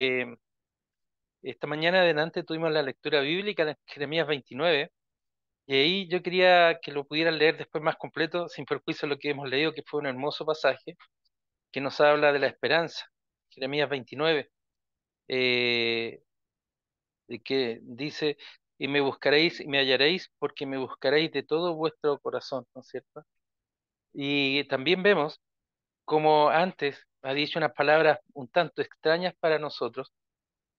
Eh, esta mañana adelante tuvimos la lectura bíblica de Jeremías 29, y ahí yo quería que lo pudieran leer después más completo, sin perjuicio de lo que hemos leído, que fue un hermoso pasaje que nos habla de la esperanza. Jeremías 29, de que dice, y me buscaréis y me hallaréis porque me buscaréis de todo vuestro corazón, ¿no es cierto? Y también vemos como antes ha dicho unas palabras un tanto extrañas para nosotros,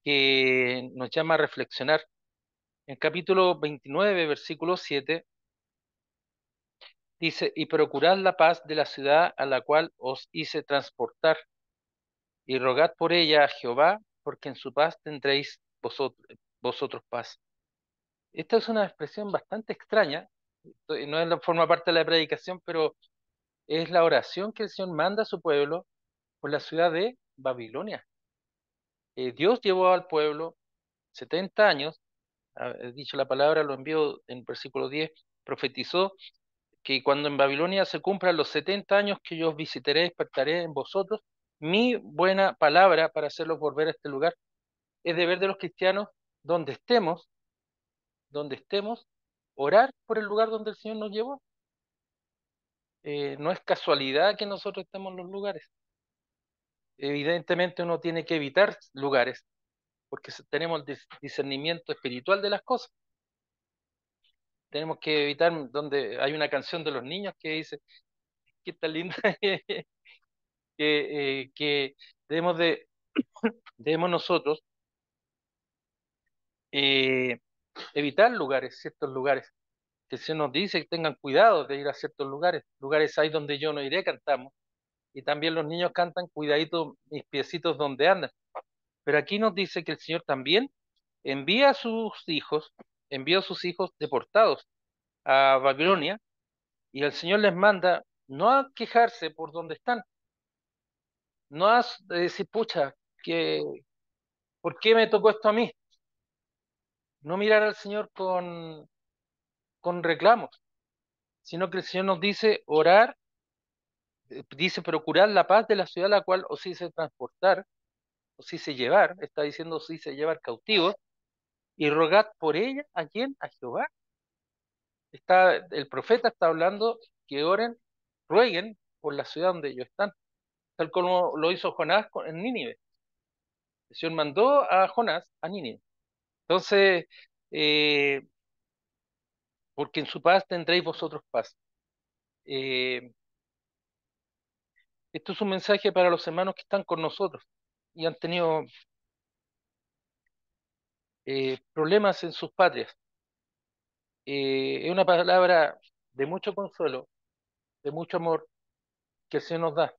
que nos llama a reflexionar. En capítulo 29, versículo 7, dice, y procurad la paz de la ciudad a la cual os hice transportar, y rogad por ella a Jehová, porque en su paz tendréis vosotros paz. Esta es una expresión bastante extraña, no forma parte de la predicación, pero es la oración que el Señor manda a su pueblo por la ciudad de Babilonia. Dios llevó al pueblo 70 años, dicho la palabra, lo envió en versículo 10, profetizó que cuando en Babilonia se cumplan los 70 años que yo os visitaré, despertaré en vosotros mi buena palabra para hacerlos volver a este lugar. Es deber de los cristianos, donde donde estemos, orar por el lugar donde el Señor nos llevó. No es casualidad que nosotros estemos en los lugares. Evidentemente uno tiene que evitar lugares, porque tenemos el discernimiento espiritual de las cosas. Tenemos que evitar donde hay una canción de los niños que dice, qué tan linda, que debemos debemos nosotros eh, evitar lugares, ciertos lugares, que se nos dice que tengan cuidado de ir a ciertos lugares, lugares hay donde yo no iré, cantamos, y también los niños cantan, cuidadito mis piecitos donde andan, pero aquí nos dice que el Señor también envía a sus hijos, envió a sus hijos deportados a Babilonia, y el Señor les manda no a quejarse por donde están, no a decir, pucha, que, ¿por qué me tocó esto a mí? No mirar al Señor con reclamos, sino que el Señor nos dice orar, dice procurar la paz de la ciudad a la cual os hice transportar, os hice llevar, está diciendo os hice llevar cautivos, y rogad por ella, ¿a quién? A Jehová. El profeta está hablando que oren, rueguen por la ciudad donde ellos están, tal como lo hizo Jonás en Nínive. El Señor mandó a Jonás a Nínive. Entonces, eh, porque en su paz tendréis vosotros paz. Eh, Esto es un mensaje para los hermanos que están con nosotros y han tenido problemas en sus patrias. Es una palabra de mucho consuelo, de mucho amor que el Señor nos da.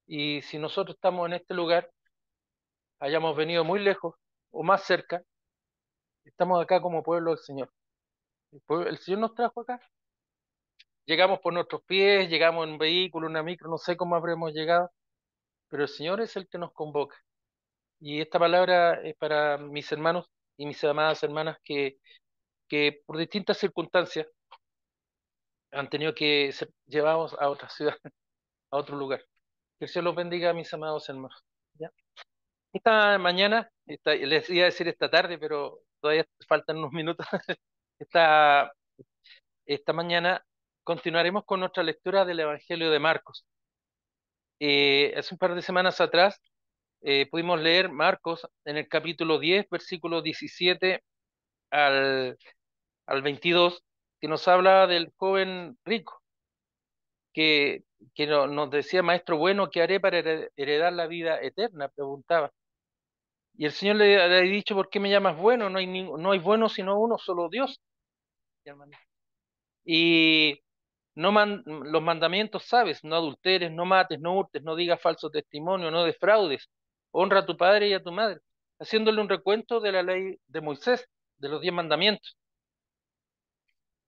Y si nosotros estamos en este lugar, hayamos venido muy lejos o más cerca, estamos acá como pueblo del Señor. El Señor nos trajo acá. Llegamos por nuestros pies, llegamos en un vehículo, una micro, no sé cómo habremos llegado, pero el Señor es el que nos convoca. Y esta palabra es para mis hermanos y mis amadas hermanas que por distintas circunstancias han tenido que ser llevados a otra ciudad, a otro lugar. Que el Señor los bendiga, mis amados hermanos. ¿Ya? Esta mañana, les iba a decir esta tarde, pero todavía faltan unos minutos. Esta, esta mañana continuaremos con nuestra lectura del Evangelio de Marcos. Hace un par de semanas atrás pudimos leer Marcos en el capítulo 10, versículo 17 al, al 22, que nos habla del joven rico, que, nos decía, maestro bueno, ¿qué haré para heredar la vida eterna? Preguntaba. Y el Señor le ha dicho, ¿por qué me llamas bueno? No hay bueno sino uno, solo Dios. Y los mandamientos, sabes, no adulteres, no mates, no hurtes, no digas falso testimonio, no defraudes, honra a tu padre y a tu madre, haciéndole un recuento de la ley de Moisés, de los 10 mandamientos.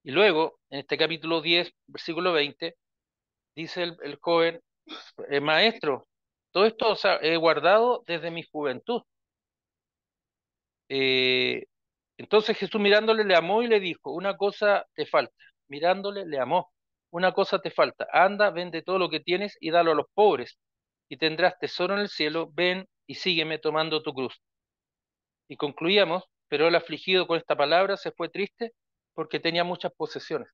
Y luego, en este capítulo 10, versículo 20, dice el joven, maestro, todo esto, o sea, he guardado desde mi juventud. Eh, entonces Jesús mirándole le amó y le dijo, una cosa te falta. Mirándole le amó, una cosa te falta. Anda, vende todo lo que tienes y dalo a los pobres y tendrás tesoro en el cielo. Ven y sígueme tomando tu cruz. Y concluíamos, pero el afligido con esta palabra se fue triste porque tenía muchas posesiones.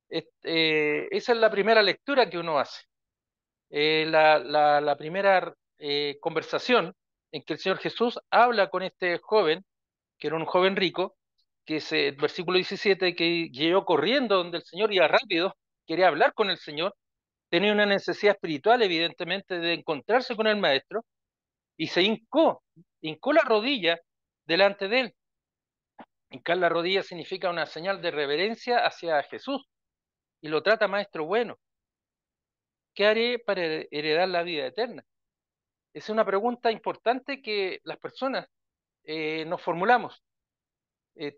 Esa es la primera lectura que uno hace. La primera conversación en que el Señor Jesús habla con este joven, que era un joven rico, que es el versículo 17, que llegó corriendo donde el Señor, iba rápido, quería hablar con el Señor, tenía una necesidad espiritual, evidentemente, de encontrarse con el Maestro, y se hincó la rodilla delante de él. Hincar la rodilla significa una señal de reverencia hacia Jesús, y lo trata Maestro bueno. ¿Qué haré para heredar la vida eterna? Es una pregunta importante que las personas nos formulamos.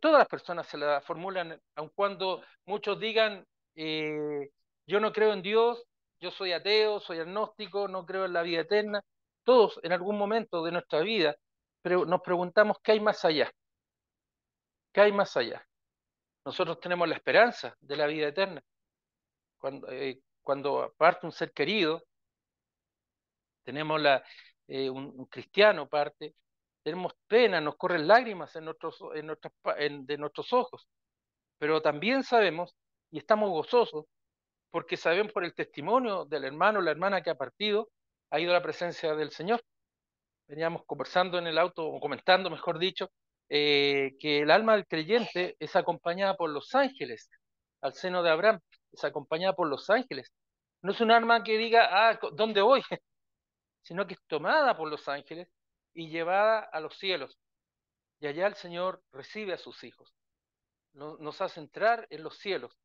Todas las personas se la formulan, aun cuando muchos digan, yo no creo en Dios, yo soy ateo, soy agnóstico, no creo en la vida eterna. Todos en algún momento de nuestra vida nos preguntamos qué hay más allá, qué hay más allá. Nosotros tenemos la esperanza de la vida eterna. Cuando parte un ser querido, tenemos un cristiano parte, tenemos pena, nos corren lágrimas de nuestros ojos, pero también sabemos y estamos gozosos porque sabemos por el testimonio del hermano o la hermana que ha partido, ha ido a la presencia del Señor. Veníamos conversando en el auto, o comentando, mejor dicho, que el alma del creyente es acompañada por los ángeles al seno de Abraham, es acompañada por los ángeles. No es un alma que diga, ¿dónde voy? Sino que es tomada por los ángeles y llevada a los cielos. Y allá el Señor recibe a sus hijos. Nos hace entrar en los cielos,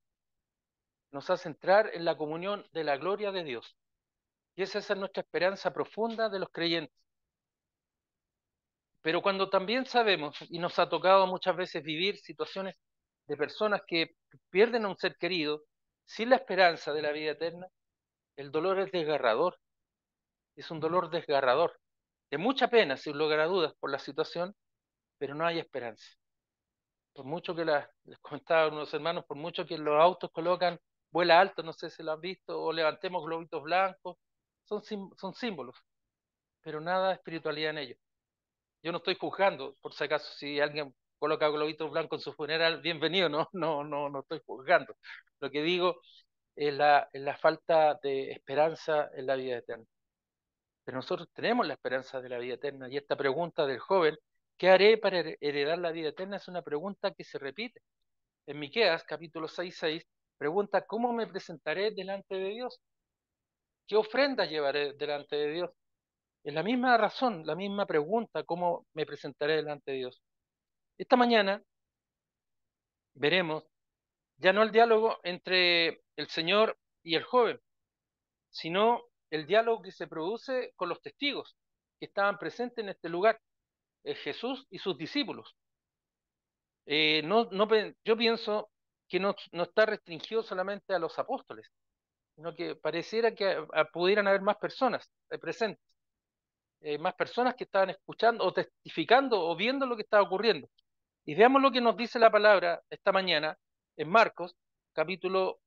nos hace entrar en la comunión de la gloria de Dios. Y esa es nuestra esperanza profunda de los creyentes. Pero cuando también sabemos, y nos ha tocado muchas veces vivir situaciones de personas que pierden a un ser querido, sin la esperanza de la vida eterna, el dolor es desgarrador, es un dolor desgarrador, de mucha pena, sin lugar a dudas, por la situación, pero no hay esperanza. Por mucho que les comentaba a unos hermanos, por mucho que los autos colocan vuela alto, no sé si lo han visto, o levantemos globitos blancos, son símbolos, pero nada de espiritualidad en ellos. Yo no estoy juzgando, por si acaso, si alguien coloca globitos blancos en su funeral, bienvenido, no estoy juzgando. Lo que digo es la falta de esperanza en la vida eterna. Pero nosotros tenemos la esperanza de la vida eterna, y esta pregunta del joven, ¿qué haré para heredar la vida eterna? Es una pregunta que se repite. En Miqueas, capítulo 6:6, pregunta, ¿cómo me presentaré delante de Dios? ¿Qué ofrenda llevaré delante de Dios? Es la misma razón, la misma pregunta, ¿cómo me presentaré delante de Dios? Esta mañana veremos ya no el diálogo entre el Señor y el joven, sino el diálogo que se produce con los testigos que estaban presentes en este lugar, Jesús y sus discípulos. Yo pienso que no está restringido solamente a los apóstoles, sino que pareciera que pudieran haber más personas presentes, más personas que estaban escuchando o testificando o viendo lo que estaba ocurriendo. Y veamos lo que nos dice la palabra esta mañana en Marcos, capítulo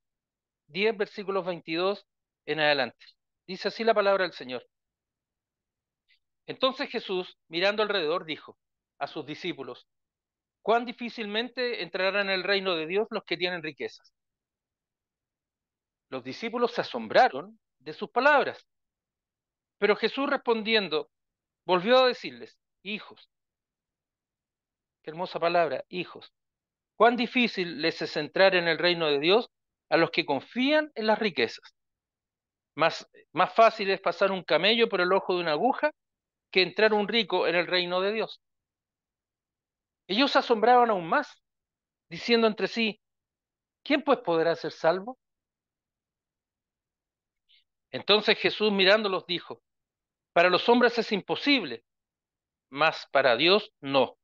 10, versículos 22 en adelante. Dice así la palabra del Señor. Entonces Jesús, mirando alrededor, dijo a sus discípulos, ¿cuán difícilmente entrarán en el reino de Dios los que tienen riquezas? Los discípulos se asombraron de sus palabras, pero Jesús respondiendo, volvió a decirles, hijos, qué hermosa palabra, hijos, cuán difícil les es entrar en el reino de Dios a los que confían en las riquezas. Más fácil es pasar un camello por el ojo de una aguja que entrar un rico en el reino de Dios. Ellos se asombraban aún más, diciendo entre sí, ¿quién pues podrá ser salvo? Entonces Jesús mirándolos dijo, para los hombres es imposible, mas para Dios no,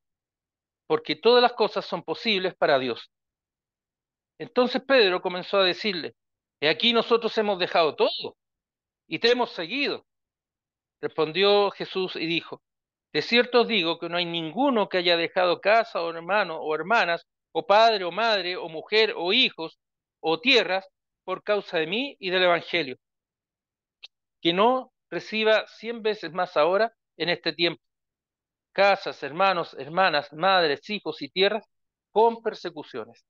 porque todas las cosas son posibles para Dios. Entonces Pedro comenzó a decirle, he aquí nosotros hemos dejado todo y te hemos seguido. Respondió Jesús y dijo, de cierto os digo que no hay ninguno que haya dejado casa o hermano o hermanas, o padre o madre, o mujer o hijos, o tierras, por causa de mí y del Evangelio, que no reciba 100 veces más ahora en este tiempo, casas, hermanos, hermanas, madres, hijos y tierras, con persecuciones,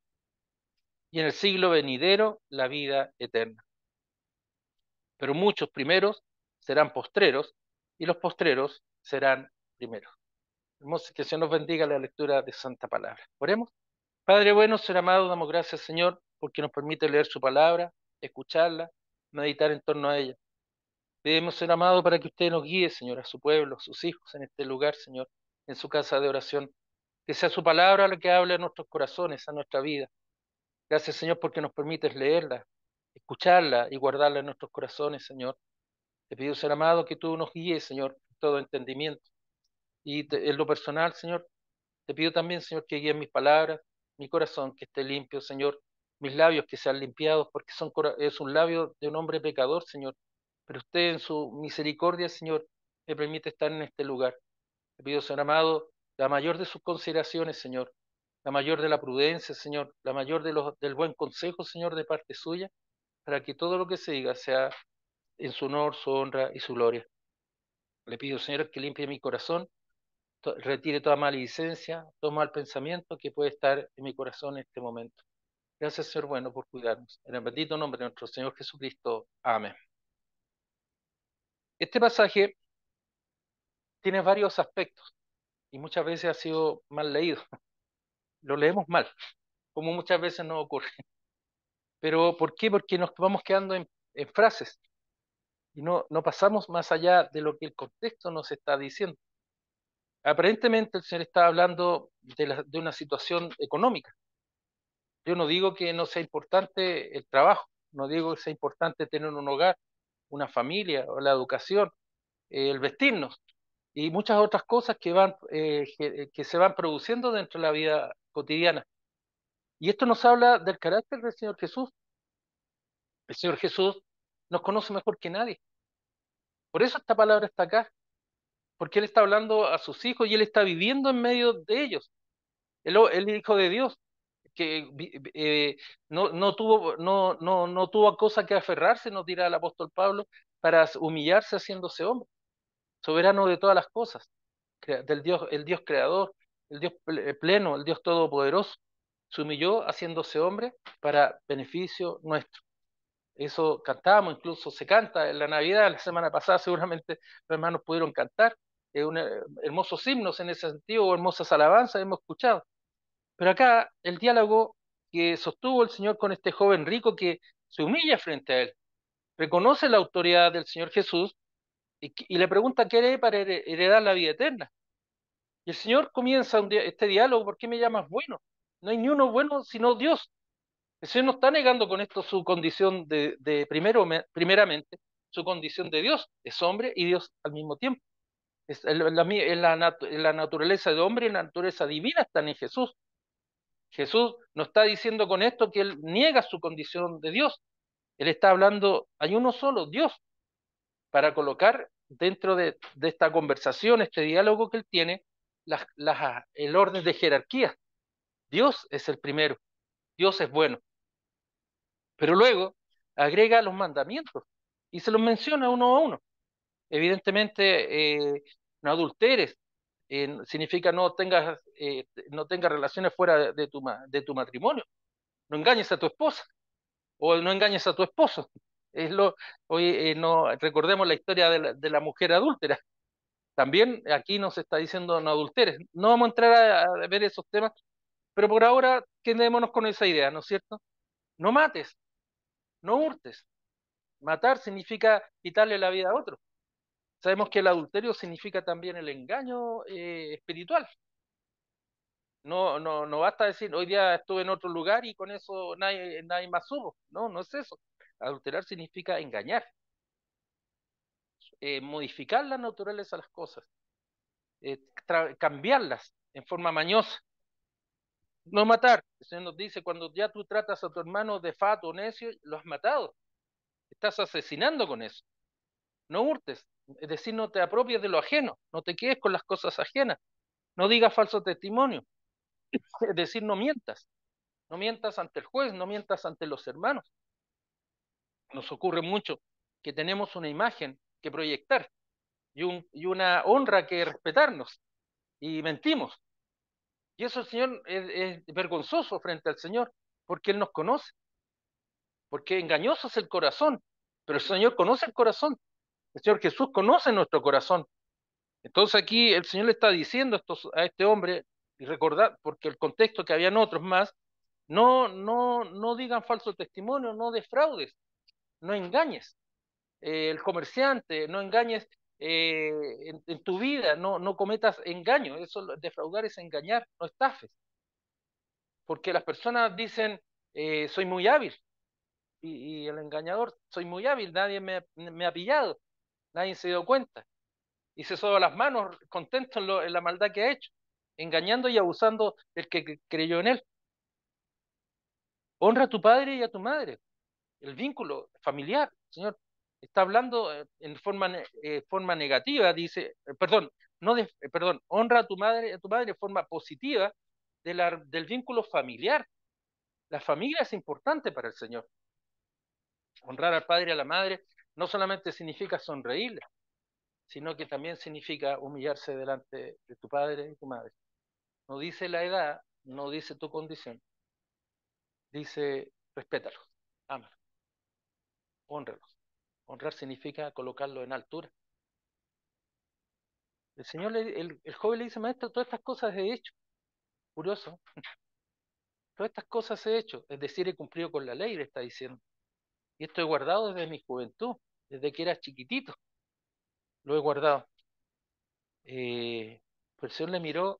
y en el siglo venidero la vida eterna. Pero muchos primeros serán postreros, y los postreros serán primeros. Hermoso, que se nos bendiga la lectura de Santa Palabra. Oremos. Padre bueno, ser amado, damos gracias, Señor, porque nos permite leer su palabra, escucharla, meditar en torno a ella. Pedimos, ser amado, para que usted nos guíe, Señor, a su pueblo, a sus hijos en este lugar, Señor, en su casa de oración. Que sea su palabra la que hable a nuestros corazones, a nuestra vida. Gracias, Señor, porque nos permites leerla, escucharla y guardarla en nuestros corazones, Señor. Te pido, ser amado, que tú nos guíes, Señor, en todo entendimiento. Y en lo personal, Señor, te pido también, Señor, que guíes mis palabras, mi corazón, que esté limpio, Señor, mis labios que sean limpiados, porque es un labio de un hombre pecador, Señor. Pero usted en su misericordia, Señor, me permite estar en este lugar. Te pido, Señor amado, la mayor de sus consideraciones, Señor, la mayor de la prudencia, Señor, la mayor del buen consejo, Señor, de parte suya, para que todo lo que se diga sea en su honor, su honra y su gloria. Le pido, Señor, que limpie mi corazón, retire toda maledicencia, todo mal pensamiento que puede estar en mi corazón en este momento. Gracias, Señor bueno, por cuidarnos. En el bendito nombre de nuestro Señor Jesucristo. Amén. Este pasaje tiene varios aspectos y muchas veces ha sido mal leído. Lo leemos mal, como muchas veces nos ocurre. ¿Pero por qué? Porque nos vamos quedando en frases y no pasamos más allá de lo que el contexto nos está diciendo. Aparentemente el Señor está hablando de una situación económica. Yo no digo que no sea importante el trabajo, no digo que sea importante tener un hogar, una familia o la educación, el vestirnos y muchas otras cosas que se van produciendo dentro de la vida cotidiana. Y esto nos habla del carácter del Señor Jesús. El Señor Jesús nos conoce mejor que nadie. Por eso esta palabra está acá, porque Él está hablando a sus hijos y Él está viviendo en medio de ellos. El Hijo de Dios, que no tuvo a cosa que aferrarse, nos dirá el apóstol Pablo, para humillarse haciéndose hombre, soberano de todas las cosas, el Dios creador, el Dios pleno, el Dios todopoderoso, se humilló haciéndose hombre para beneficio nuestro. Eso cantábamos, incluso se canta en la Navidad, la semana pasada seguramente los hermanos pudieron cantar, hermosos himnos en ese sentido, o hermosas alabanzas hemos escuchado. Pero acá el diálogo que sostuvo el Señor con este joven rico que se humilla frente a él, reconoce la autoridad del Señor Jesús y le pregunta qué haré para heredar la vida eterna. Y el Señor comienza este diálogo: ¿por qué me llamas bueno? No hay ni uno bueno sino Dios. El Señor no está negando con esto su condición primeramente, su condición de Dios. Es hombre y Dios al mismo tiempo. La naturaleza de hombre y la naturaleza divina están en Jesús. Jesús no está diciendo con esto que Él niega su condición de Dios. Él está hablando, hay uno solo, Dios, para colocar dentro de esta conversación, este diálogo que Él tiene, el orden de jerarquía. Dios es el primero, Dios es bueno. Pero luego agrega los mandamientos y se los menciona uno a uno. Evidentemente, no adulteres, significa no tengas relaciones fuera de tu matrimonio, no engañes a tu esposa o no engañes a tu esposo. Hoy no recordemos la historia de la mujer adúltera. También aquí nos está diciendo no adulteres. No vamos a entrar a ver esos temas, pero por ahora quedémonos con esa idea, ¿no es cierto? No mates, no hurtes. Matar significa quitarle la vida a otro. Sabemos que el adulterio significa también el engaño espiritual. No basta decir, hoy día estuve en otro lugar y con eso nadie más supo. No, no es eso. Adulterar significa engañar, modificar la naturaleza de las cosas, cambiarlas en forma mañosa. No matar. El Señor nos dice, cuando ya tú tratas a tu hermano de fato, necio, lo has matado. Estás asesinando con eso. No hurtes, es decir, no te apropies de lo ajeno, no te quedes con las cosas ajenas, no digas falso testimonio, es decir, no mientas ante el juez, no mientas ante los hermanos. Nos ocurre mucho que tenemos una imagen que proyectar y una honra que respetarnos, y mentimos. Y eso el Señor es vergonzoso frente al Señor, porque Él nos conoce, porque engañoso es el corazón, pero el Señor conoce el corazón, el Señor Jesús conoce nuestro corazón. Entonces aquí el Señor le está diciendo a este hombre, y recordad, porque el contexto que habían otros más, no digan falso testimonio, no defraudes, no engañes. El comerciante, no engañes en tu vida, no cometas engaño. Eso, defraudar es engañar, no estafes. Porque las personas dicen, soy muy hábil, y el engañador, soy muy hábil, nadie me ha pillado, nadie se dio cuenta. Y se soba las manos contento en la maldad que ha hecho, engañando y abusando del que creyó en él. Honra a tu padre y a tu madre, el vínculo familiar. Señor está hablando en forma negativa, dice, perdón, no de, perdón, honra a tu madre de forma positiva del vínculo familiar. La familia es importante para el Señor. Honrar al padre y a la madre no solamente significa sonreírle, sino que también significa humillarse delante de tu padre y tu madre. No dice la edad, no dice tu condición, dice respétalos, ámalos, honralos. Honrar significa colocarlo en altura. El joven le dice, maestro, todas estas cosas he hecho. Curioso, todas estas cosas he hecho, es decir, he cumplido con la ley, le está diciendo. Y esto he guardado desde mi juventud, desde que era chiquitito, lo he guardado. Pues el Señor le miró,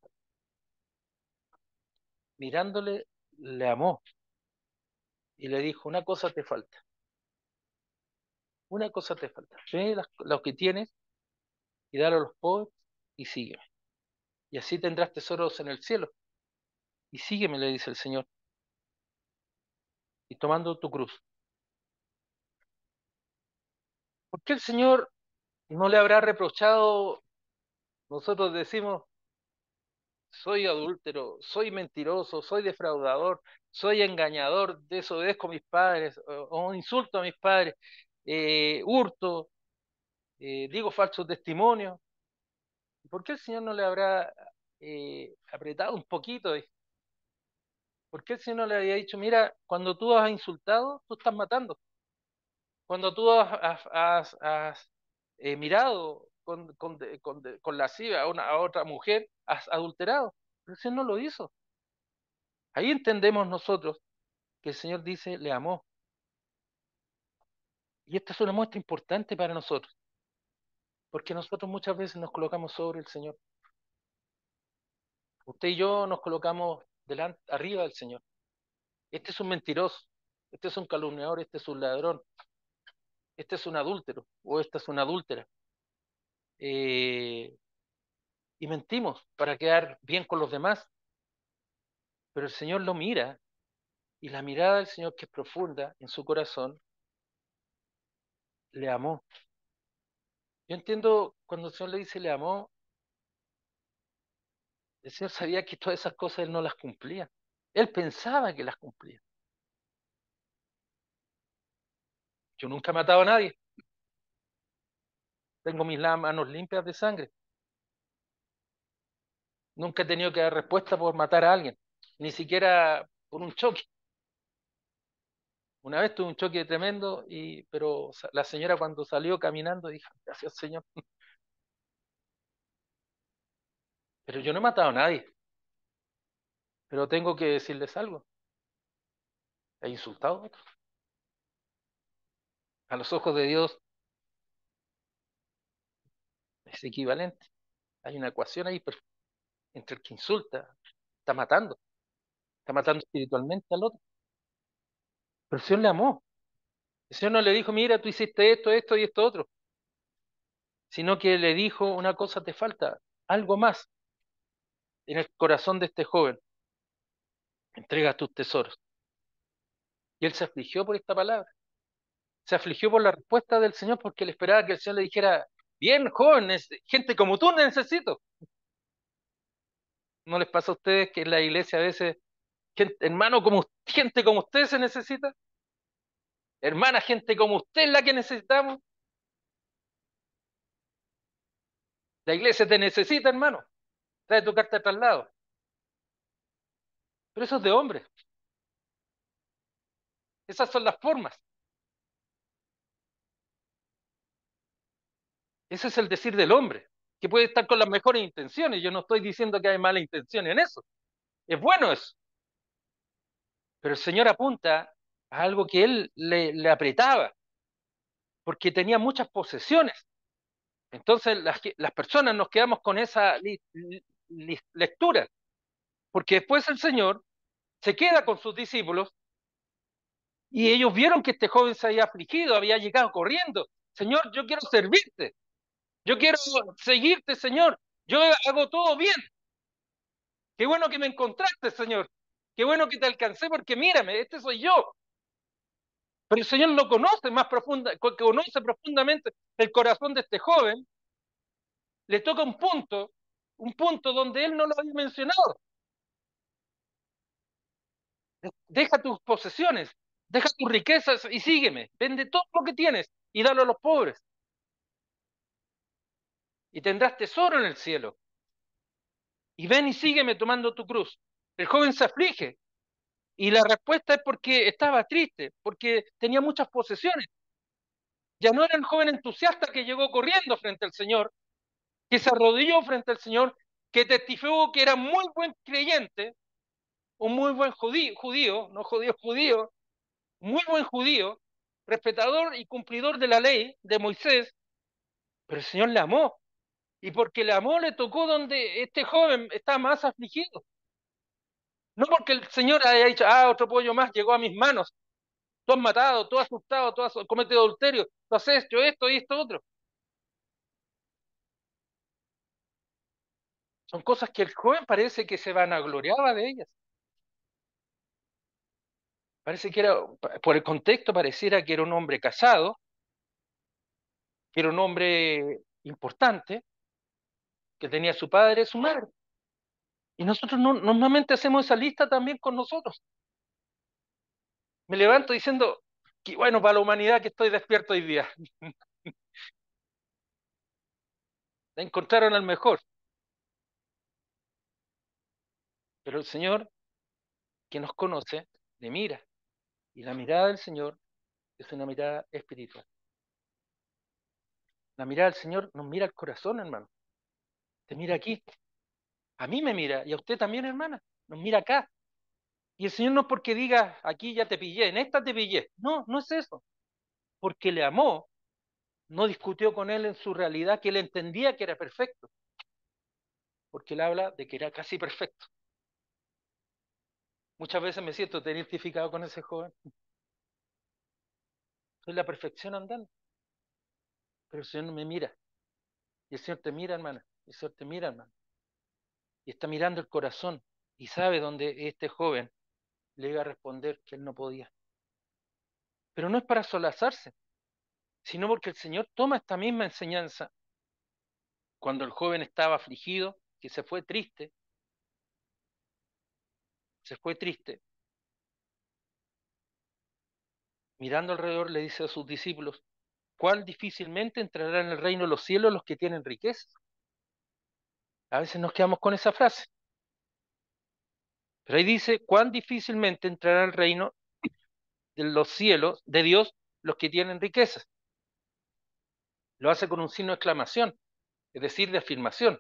mirándole, le amó y le dijo, una cosa te falta, una cosa te falta. Ve lo que tienes y dale a los pobres y sígueme. Y así tendrás tesoros en el cielo. Y sígueme, le dice el Señor, y tomando tu cruz. ¿Por qué el Señor no le habrá reprochado? Nosotros decimos, soy adúltero, soy mentiroso, soy defraudador, soy engañador, desobedezco a mis padres, o insulto a mis padres, hurto, digo falso testimonio. ¿Por qué el Señor no le habrá apretado un poquito? ¿Por qué el Señor no le había dicho, mira, cuando tú has insultado, tú estás matando? Cuando tú has mirado con lascivia a otra mujer, has adulterado. Pero el Señor no lo hizo. Ahí entendemos nosotros que el Señor dice, le amó. Y esta es una muestra importante para nosotros, porque nosotros muchas veces nos colocamos sobre el Señor. Usted y yo nos colocamos arriba del Señor. Este es un mentiroso, este es un calumniador, este es un ladrón, este es un adúltero o esta es una adúltera. Eh, y mentimos para quedar bien con los demás, pero el Señor lo mira y la mirada del Señor, que es profunda en su corazón, le amó. Yo entiendo cuando el Señor le dice le amó, el Señor sabía que todas esas cosas Él no las cumplía. Él pensaba que las cumplía. Yo nunca he matado a nadie. Tengo mis manos limpias de sangre. Nunca he tenido que dar respuesta por matar a alguien, ni siquiera por un choque. Una vez tuve un choque tremendo, pero la señora cuando salió caminando dijo, gracias Señor. Pero yo no he matado a nadie. Pero tengo que decirles algo. He insultado a otros. A los ojos de Dios es equivalente. Hay una ecuación ahí entre el que insulta, está matando espiritualmente al otro. Pero el Señor le amó. El Señor no le dijo, mira, tú hiciste esto, esto y esto otro, sino que le dijo, una cosa te falta, algo más en el corazón de este joven. Entrega tus tesoros. Y él se afligió por esta palabra. Se afligió por la respuesta del Señor porque él esperaba que el Señor le dijera, bien, joven, gente como tú necesito. ¿No les pasa a ustedes que en la iglesia a veces, hermano, gente como usted se necesita? Hermana, gente como usted es la que necesitamos. La iglesia te necesita, hermano. Trae tu carta de traslado. Pero eso es de hombre. Esas son las formas. Ese es el decir del hombre, que puede estar con las mejores intenciones. Yo no estoy diciendo que hay mala intención en eso. Es bueno eso. Pero el Señor apunta a algo que él le apretaba, porque tenía muchas posesiones. Entonces las personas nos quedamos con esa lectura, porque después el Señor se queda con sus discípulos y ellos vieron que este joven se había afligido, había llegado corriendo. Señor, yo quiero servirte, yo quiero seguirte, Señor, yo hago todo bien. Qué bueno que me encontraste, Señor. Qué bueno que te alcancé porque mírame, este soy yo. Pero el Señor lo conoce más profunda, conoce profundamente el corazón de este joven. Le toca un punto donde él no lo había mencionado. Deja tus posesiones, deja tus riquezas y sígueme. Vende todo lo que tienes y dalo a los pobres. Y tendrás tesoro en el cielo. Y ven y sígueme tomando tu cruz. El joven se aflige. Y la respuesta es porque estaba triste, porque tenía muchas posesiones. Ya no era el joven entusiasta que llegó corriendo frente al Señor, que se arrodilló frente al Señor, que testificó que era muy buen creyente, un muy buen judío, no judío, muy buen judío, respetador y cumplidor de la ley de Moisés, pero el Señor le amó. Y porque le amó, le tocó donde este joven está más afligido. No porque el Señor haya dicho, otro pollo más llegó a mis manos. Tú has matado, tú has asustado, tú has cometido adulterio, tú has hecho esto y esto otro. Son cosas que el joven parece que se vanagloriaba de ellas. Parece que era, por el contexto, pareciera que era un hombre casado, que era un hombre importante, que tenía su padre y su madre. Y nosotros normalmente hacemos esa lista también con nosotros. Me levanto diciendo, que bueno, para la humanidad que estoy despierto hoy día. Encontraron al mejor. Pero el Señor, que nos conoce, le mira. Y la mirada del Señor es una mirada espiritual. La mirada del Señor nos mira al corazón, hermano. Te mira aquí. A mí me mira. Y a usted también, hermana. Nos mira acá. Y el Señor no es porque diga, aquí ya te pillé, en esta te pillé. No, no es eso. Porque le amó, no discutió con él en su realidad, que él entendía que era perfecto. Porque él habla de que era casi perfecto. Muchas veces me siento identificado con ese joven. Soy la perfección andando. Pero el Señor no me mira. Y el Señor te mira, hermana. El Señor te mira, hermano. Y está mirando el corazón. Y sabe dónde este joven le iba a responder que él no podía. Pero no es para solazarse, sino porque el Señor toma esta misma enseñanza cuando el joven estaba afligido, que se fue triste, mirando alrededor le dice a sus discípulos, ¿cuál difícilmente entrará en el reino de los cielos los que tienen riqueza? A veces nos quedamos con esa frase, pero ahí dice, ¿cuán difícilmente entrará en el reino de los cielos de Dios los que tienen riquezas? Lo hace con un signo de exclamación, es decir, de afirmación.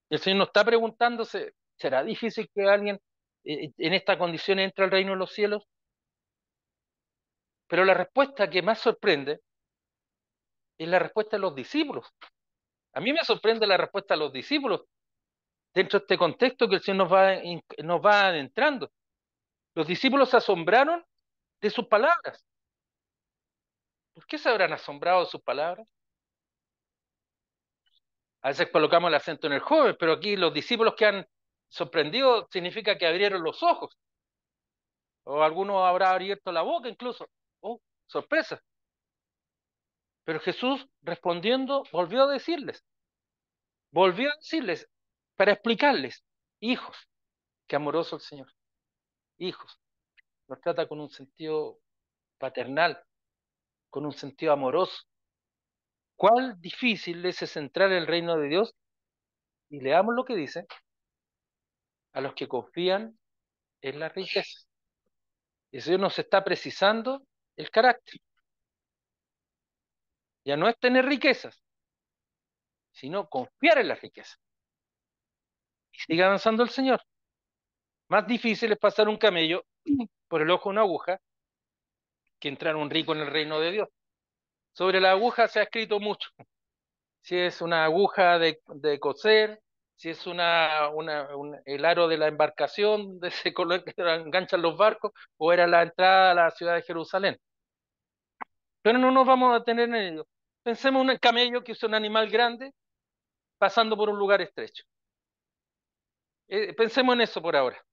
El Señor no está preguntándose, ¿será difícil que alguien en esta condición entre al reino de los cielos? Pero la respuesta que más sorprende es la respuesta de los discípulos. A mí me sorprende la respuesta de los discípulos dentro de este contexto que el Señor nos va adentrando. Los discípulos se asombraron de sus palabras. ¿Por qué se habrán asombrado de sus palabras? A veces colocamos el acento en el joven, pero aquí los discípulos que han sorprendido significa que abrieron los ojos, o alguno habrá abierto la boca incluso. Oh, sorpresa. Pero Jesús respondiendo volvió a decirles para explicarles, hijos, qué amoroso el Señor, hijos, nos trata con un sentido paternal, con un sentido amoroso. cuál difícil les es entrar en el reino de Dios. Y leamos lo que dice: a los que confían en las riquezas. Y eso nos está precisando el carácter. Ya no es tener riquezas, sino confiar en las riquezas. Y sigue avanzando el Señor. Más difícil es pasar un camello por el ojo de una aguja que entrar un rico en el reino de Dios. Sobre la aguja se ha escrito mucho. Si es una aguja de coser, si es el aro de la embarcación donde se enganchan los barcos, o era la entrada a la ciudad de Jerusalén. Pero no nos vamos a detener en ello. Pensemos en un camello, que es un animal grande, pasando por un lugar estrecho. Pensemos en eso por ahora.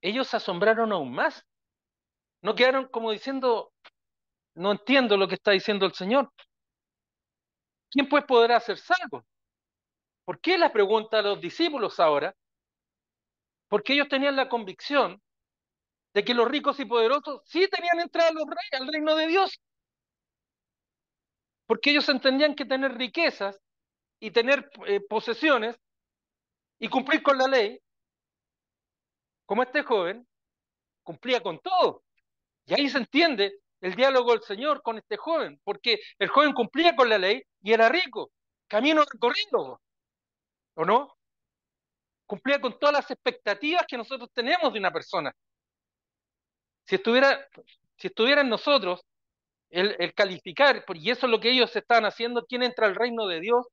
Ellos se asombraron aún más. No quedaron como diciendo, no entiendo lo que está diciendo el Señor. ¿Quién pues podrá ser salvo? ¿Por qué la pregunta a los discípulos ahora? Porque ellos tenían la convicción de que los ricos y poderosos sí tenían entrada a los reyes, al reino de Dios. Porque ellos entendían que tener riquezas y tener posesiones y cumplir con la ley, como este joven, cumplía con todo. Y ahí se entiende el diálogo del Señor con este joven, porque el joven cumplía con la ley y era rico, camino recorrido, ¿o no? Cumplía con todas las expectativas que nosotros tenemos de una persona. Si estuviera, si estuviera en nosotros el calificar, y eso es lo que ellos están haciendo, quién entra al reino de Dios,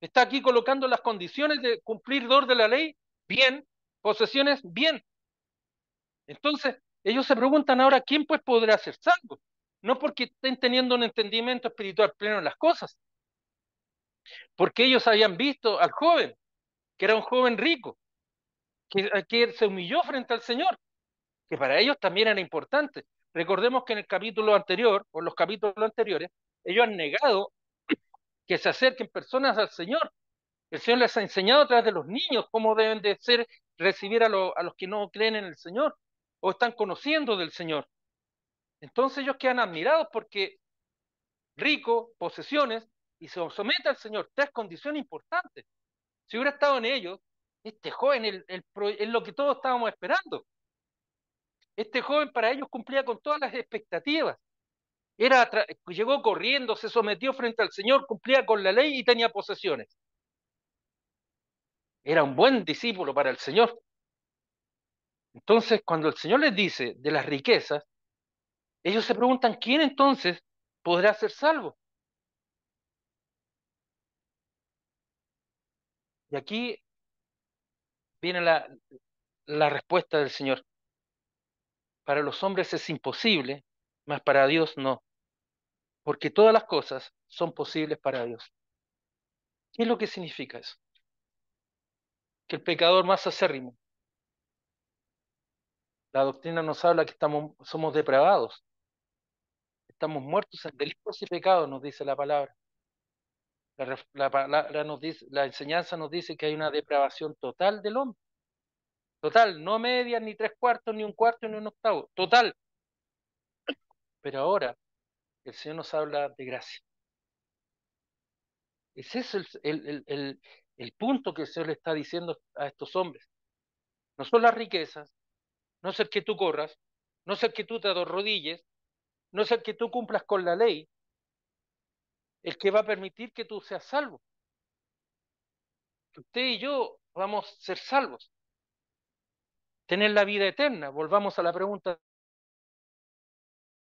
está aquí colocando las condiciones de cumplidor de la ley, bien, posesiones, bien. Entonces, ellos se preguntan ahora, ¿quién pues podrá ser salvo? No porque estén teniendo un entendimiento espiritual pleno en las cosas, porque ellos habían visto al joven, que era un joven rico, que se humilló frente al Señor, que para ellos también era importante. Recordemos que en el capítulo anterior, o en los capítulos anteriores, ellos han negado que se acerquen personas al Señor. El Señor les ha enseñado a través de los niños cómo deben de ser, recibir a los que no creen en el Señor o están conociendo del Señor. Entonces ellos quedan admirados porque rico, posesiones, y se somete al Señor. Tres condiciones importantes. Si hubiera estado en ellos, este joven es lo que todos estábamos esperando. Este joven para ellos cumplía con todas las expectativas. Llegó corriendo, se sometió frente al Señor, cumplía con la ley y tenía posesiones. Era un buen discípulo para el Señor. Entonces, cuando el Señor les dice de las riquezas, ellos se preguntan, ¿quién entonces podrá ser salvo? Y aquí viene la respuesta del Señor. Para los hombres es imposible, mas para Dios no, porque todas las cosas son posibles para Dios. ¿Qué es lo que significa eso? Que el pecador más acérrimo, la doctrina nos habla que somos depravados, estamos muertos en delitos y pecados, nos dice la palabra. La enseñanza nos dice que hay una depravación total del hombre. Total, no medias, ni tres cuartos, ni un cuarto, ni un octavo. Total. Pero ahora el Señor nos habla de gracia. Ese es el punto que el Señor le está diciendo a estos hombres. No son las riquezas, no es el que tú corras, no es el que tú te arrodilles, no es el que tú cumplas con la ley, el que va a permitir que tú seas salvo. Que usted y yo vamos a ser salvos, tener la vida eterna. Volvamos a la pregunta.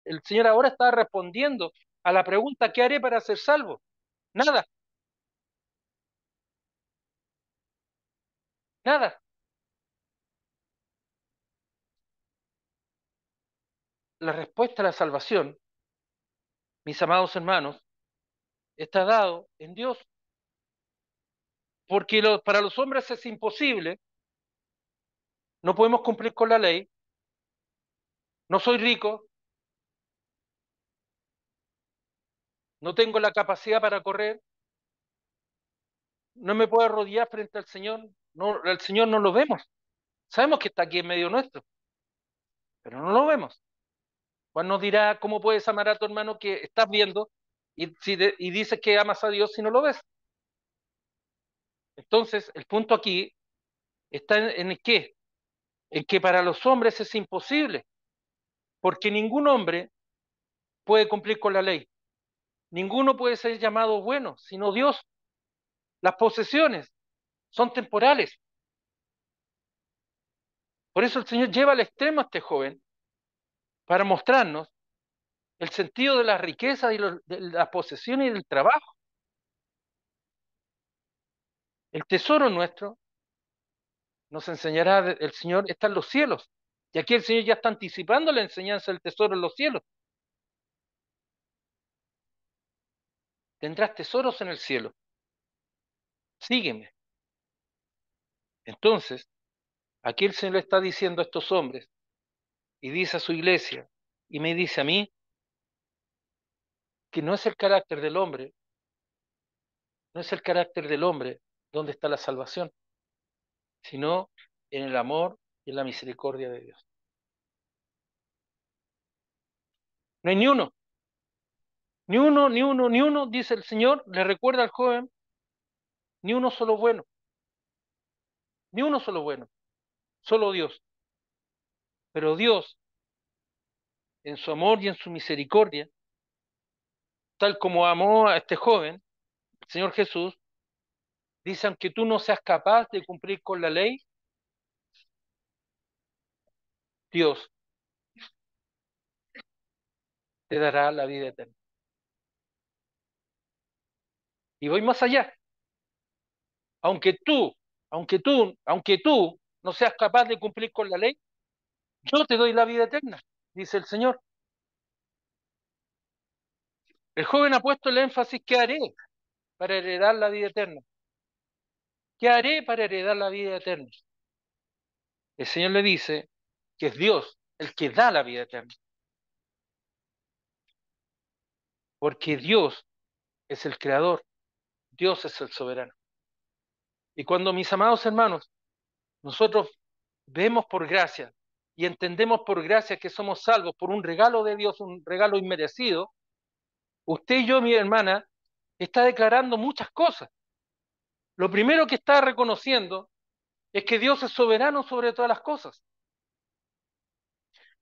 El Señor ahora está respondiendo a la pregunta, ¿qué haré para ser salvo? Nada, nada. La respuesta a la salvación, mis amados hermanos, está dado en Dios, porque para los hombres es imposible, no podemos cumplir con la ley, no soy rico, no tengo la capacidad para correr, no me puedo arrodillar frente al Señor, no, al Señor no lo vemos, sabemos que está aquí en medio nuestro, pero no lo vemos. Juan nos dirá, ¿cómo puedes amar a tu hermano que estás viendo y dices que amas a Dios si no lo ves. Entonces, el punto aquí está en el qué, en que para los hombres es imposible, porque ningún hombre puede cumplir con la ley. Ninguno puede ser llamado bueno, sino Dios. Las posesiones son temporales. Por eso el Señor lleva al extremo a este joven para mostrarnos el sentido de la riqueza y de las posesiones y del trabajo. El tesoro nuestro, nos enseñará el Señor, está en los cielos. Y aquí el Señor ya está anticipando la enseñanza del tesoro en los cielos. Tendrás tesoros en el cielo. Sígueme. Entonces, aquí el Señor le está diciendo a estos hombres y dice a su iglesia y me dice a mí que no es el carácter del hombre, no es el carácter del hombre donde está la salvación, sino en el amor y en la misericordia de Dios. No hay ni uno, ni uno, ni uno, ni uno, dice el Señor, le recuerda al joven, ni uno solo bueno, ni uno solo bueno, solo Dios. Pero Dios, en su amor y en su misericordia, tal como amó a este joven, el Señor Jesús, dice, aunque tú no seas capaz de cumplir con la ley, Dios te dará la vida eterna. Y voy más allá. Aunque tú, aunque tú no seas capaz de cumplir con la ley, yo te doy la vida eterna, dice el Señor. El joven ha puesto el énfasis, ¿qué haré para heredar la vida eterna? ¿Qué haré para heredar la vida eterna? El Señor le dice que es Dios el que da la vida eterna, porque Dios es el creador, Dios es el soberano. Y cuando, mis amados hermanos, nosotros vemos por gracia y entendemos por gracia que somos salvos por un regalo de Dios, un regalo inmerecido, usted y yo, mi hermana, está declarando muchas cosas. Lo primero que está reconociendo es que Dios es soberano sobre todas las cosas.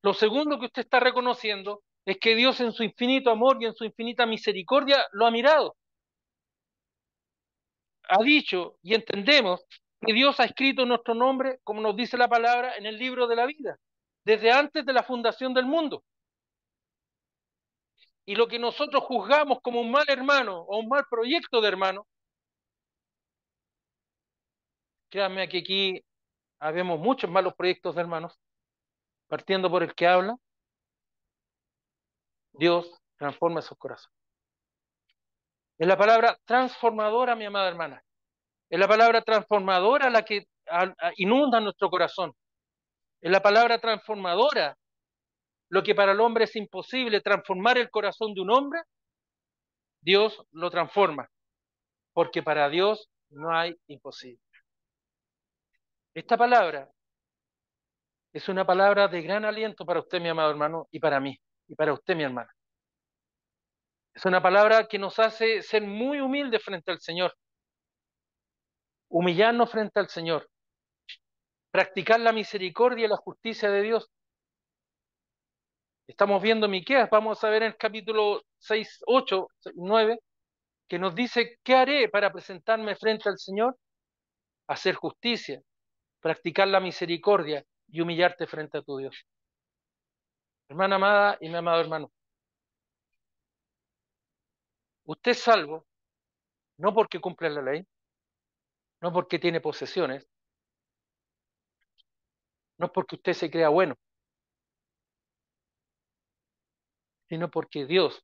Lo segundo que usted está reconociendo es que Dios en su infinito amor y en su infinita misericordia lo ha mirado. Ha dicho y entendemos que Dios ha escrito nuestro nombre, como nos dice la palabra, en el libro de la vida, desde antes de la fundación del mundo. Y lo que nosotros juzgamos como un mal hermano o un mal proyecto de hermano, créanme que aquí habemos muchos malos proyectos de hermanos, partiendo por el que habla, Dios transforma esos corazones. Es la palabra transformadora, mi amada hermana. Es la palabra transformadora la que inunda nuestro corazón. Es la palabra transformadora lo que para el hombre es imposible, transformar el corazón de un hombre, Dios lo transforma, porque para Dios no hay imposible. Esta palabra es una palabra de gran aliento para usted, mi amado hermano, y para mí, y para usted, mi hermana. Es una palabra que nos hace ser muy humildes frente al Señor, humillarnos frente al Señor, practicar la misericordia y la justicia de Dios. Estamos viendo Miqueas, vamos a ver en el capítulo 6, 8, 9, que nos dice, ¿qué haré para presentarme frente al Señor? Hacer justicia, practicar la misericordia y humillarte frente a tu Dios. Hermana amada y mi amado hermano, usted es salvo no porque cumple la ley, no porque tiene posesiones, no es porque usted se crea bueno, sino porque Dios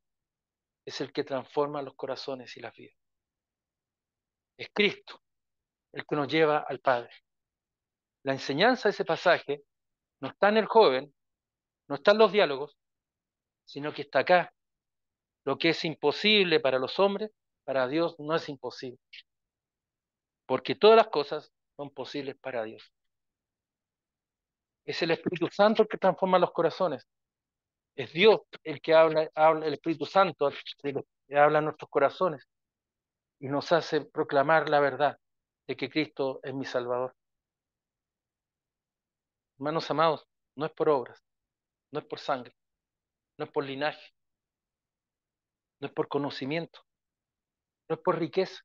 es el que transforma los corazones y las vidas. Es Cristo el que nos lleva al Padre. La enseñanza de ese pasaje no está en el joven, no está en los diálogos, sino que está acá. Lo que es imposible para los hombres, para Dios no es imposible, porque todas las cosas son posibles para Dios. Es el Espíritu Santo el que transforma los corazones. Es Dios el que habla el Espíritu Santo y habla a nuestros corazones y nos hace proclamar la verdad de que Cristo es mi Salvador. Hermanos amados, no es por obras, no es por sangre, no es por linaje, no es por conocimiento, no es por riqueza,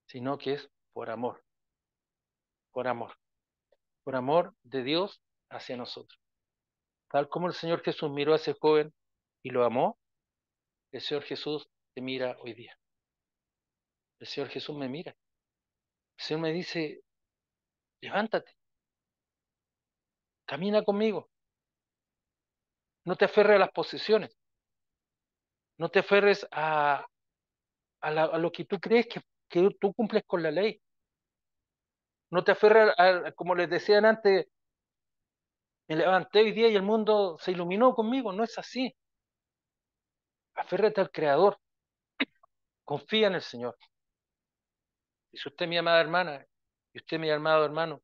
sino que es por amor, por amor de Dios hacia nosotros. Tal como el Señor Jesús miró a ese joven y lo amó, el Señor Jesús te mira hoy día. El Señor Jesús me mira. El Señor me dice, levántate, camina conmigo, no te aferres a las posesiones, no te aferres a lo que tú crees que tú cumples con la ley. No te aferres como les decían antes, me levanté hoy día y el mundo se iluminó conmigo. No es así. Aférrate al Creador, confía en el Señor. Y si usted, mi amada hermana, y usted, mi amado hermano,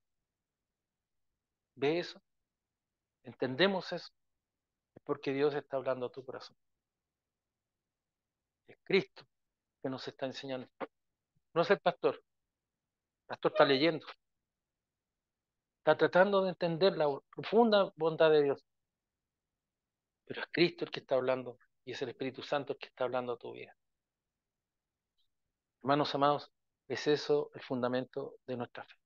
ve eso, entendemos eso, es porque Dios está hablando a tu corazón. Es Cristo que nos está enseñando. No es el pastor. El pastor está leyendo, está tratando de entender la profunda bondad de Dios. Pero es Cristo el que está hablando y es el Espíritu Santo el que está hablando a tu vida. Hermanos amados, es eso el fundamento de nuestra fe.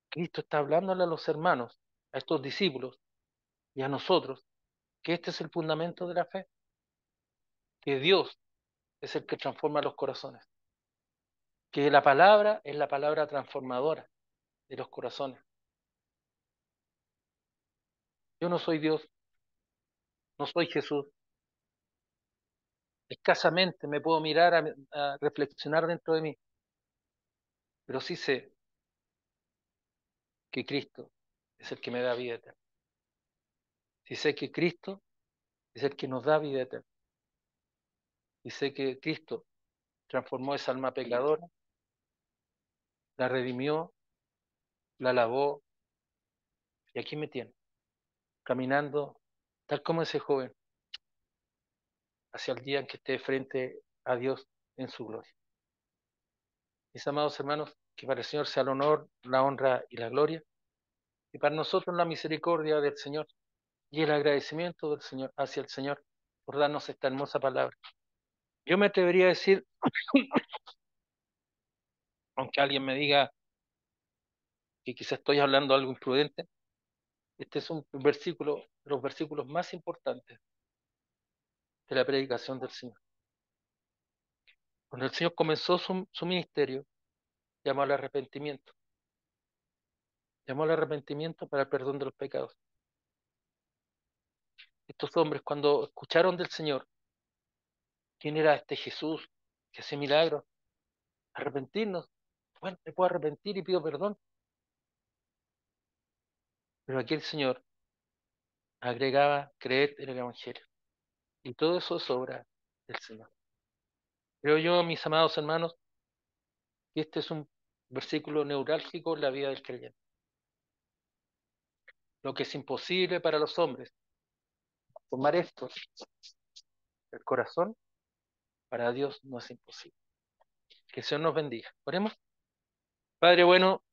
Cristo está hablándole a los hermanos, a estos discípulos y a nosotros, que este es el fundamento de la fe, que Dios es el que transforma los corazones, que la palabra es la palabra transformadora de los corazones. Yo no soy Dios, no soy Jesús. Escasamente me puedo mirar a reflexionar dentro de mí, pero sí sé que Cristo es el que me da vida eterna. Sí sé que Cristo es el que nos da vida eterna. Y sé que Cristo transformó esa alma pecadora, la redimió, la lavó, y aquí me tiene, caminando tal como ese joven, hacia el día en que esté frente a Dios en su gloria. Mis amados hermanos, que para el Señor sea el honor, la honra y la gloria, y para nosotros la misericordia del Señor y el agradecimiento del Señor hacia el Señor por darnos esta hermosa palabra. Yo me atrevería a decir, aunque alguien me diga que quizás estoy hablando algo imprudente, este es un versículo, de los versículos más importantes de la predicación del Señor. Cuando el Señor comenzó su ministerio, llamó al arrepentimiento. Llamó al arrepentimiento para el perdón de los pecados. Estos hombres, cuando escucharon del Señor, ¿quién era este Jesús que hace milagros? Arrepentirnos. Bueno, me puedo arrepentir y pido perdón. Pero aquí el Señor agregaba creer en el Evangelio. Y todo eso es obra del Señor. Creo yo, mis amados hermanos, que este es un versículo neurálgico en la vida del creyente. Lo que es imposible para los hombres, tomar esto del corazón, para Dios no es imposible. Que el Señor nos bendiga. Oremos. Padre bueno,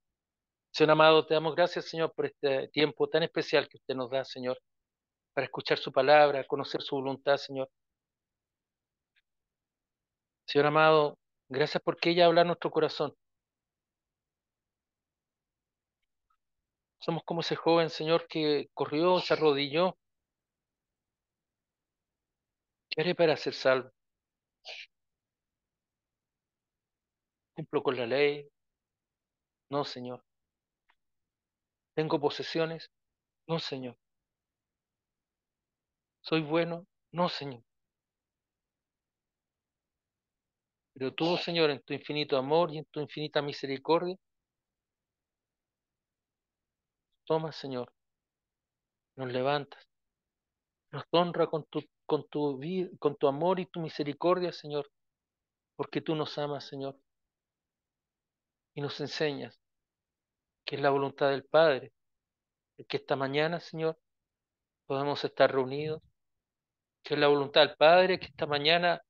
Señor amado, te damos gracias, Señor, por este tiempo tan especial que usted nos da, Señor, para escuchar su palabra, conocer su voluntad, Señor. Señor amado, gracias porque ella habla a nuestro corazón. Somos como ese joven, Señor, que corrió, se arrodilló. ¿Qué haré para ser salvo? ¿Cumplo con la ley? No, Señor. ¿Tengo posesiones? No, Señor. ¿Soy bueno? No, Señor. Pero tú, Señor, en tu infinito amor y en tu infinita misericordia, toma, Señor, nos levantas, nos honra con tu amor y tu misericordia, Señor, porque tú nos amas, Señor, y nos enseñas que es la voluntad del Padre, el que esta mañana, Señor, podamos estar reunidos, que es la voluntad del Padre, que esta mañana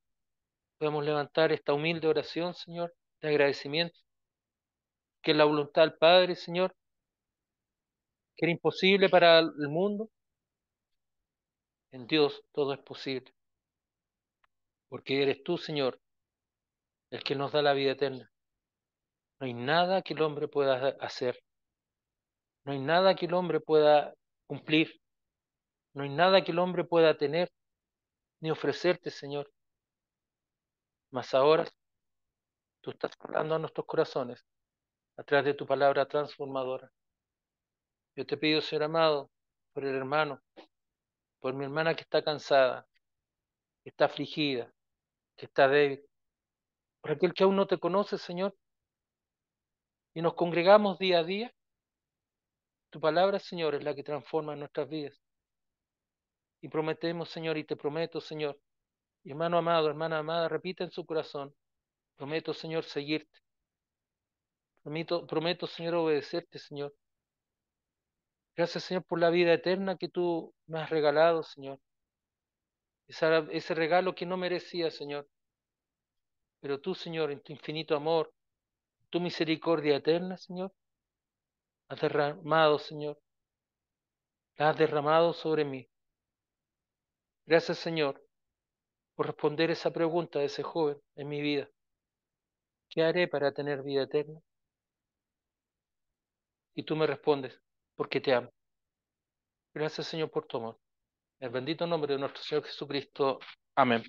podemos levantar esta humilde oración, Señor, de agradecimiento, que es la voluntad del Padre, Señor, que era imposible para el mundo. En Dios todo es posible, porque eres tú, Señor, el que nos da la vida eterna. No hay nada que el hombre pueda hacer, no hay nada que el hombre pueda cumplir, no hay nada que el hombre pueda tener ni ofrecerte, Señor. Mas ahora tú estás hablando a nuestros corazones a través de tu palabra transformadora. Yo te pido, Señor amado, por el hermano, por mi hermana que está cansada, que está afligida, que está débil, por aquel que aún no te conoce, Señor, y nos congregamos día a día. Tu palabra, Señor, es la que transforma nuestras vidas. Y prometemos, Señor, y te prometo, Señor, y hermano amado, hermana amada, repita en su corazón, prometo, Señor, seguirte. Prometo, Señor, obedecerte, Señor. Gracias, Señor, por la vida eterna que tú me has regalado, Señor. Ese regalo que no merecía, Señor. Pero tú, Señor, en tu infinito amor, tu misericordia eterna, Señor, has derramado, Señor, la has derramado sobre mí. Gracias, Señor, por responder esa pregunta de ese joven en mi vida. ¿Qué haré para tener vida eterna? Y tú me respondes, porque te amo. Gracias, Señor, por tu amor. En el bendito nombre de nuestro Señor Jesucristo. Amén.